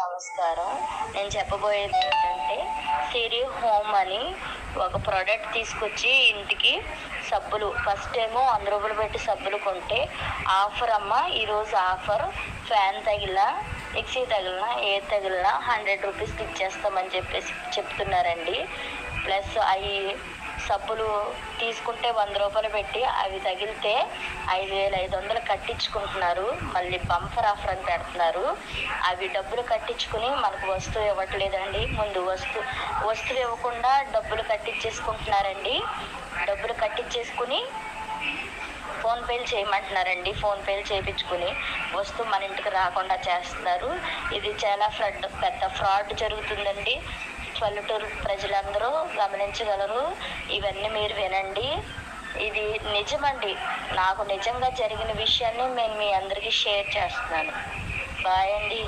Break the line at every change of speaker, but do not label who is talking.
నమస్కారం. నేను చెప్పబోయేది ఏంటంటే సిరి హోమ్ అని ఒక ప్రోడక్ట్ తీసుకొచ్చి ఇంటికి సబ్బులు ఫస్ట్ ఏమో 100 రూపాయలు పెట్టి సబ్బులు కొంటే ఆఫర్ అమ్మ, ఈరోజు ఆఫర్ ఫ్యాన్ తగిలినా మిక్సీ తగిలినా ఏది తగిలినా 100 రూపీస్కి ఇచ్చేస్తామని చెప్పేసి చెప్తున్నారండి. ప్లస్ అవి సబ్బులు తీసుకుంటే 100 రూపాయలు పెట్టి అవి తగిలితే 5500 కట్టించుకుంటున్నారు. మళ్ళీ బంపర్ ఆఫర్ అని పెడుతున్నారు. అవి డబ్బులు కట్టించుకుని మనకు వస్తువు ఇవ్వట్లేదండి. ముందు వస్తువు ఇవ్వకుండా డబ్బులు కట్టించేసుకుంటున్నారండి. డబ్బులు కట్టించేసుకుని ఫోన్పేలు చేయమంటున్నారండి. ఫోన్పేలు చేయించుకుని వస్తువు మన ఇంటికి రాకుండా చేస్తున్నారు. ఇది చాలా పెద్ద ఫ్రాడ్ జరుగుతుందండి. పల్లెటూరు ప్రజలందరూ గమనించగలరు. ఇవన్నీ మీరు వినండి. ఇది నిజమండి. నాకు నిజంగా జరిగిన విషయాన్ని నేను మీ అందరికీ షేర్ చేస్తున్నాను. బాయ్ అండి.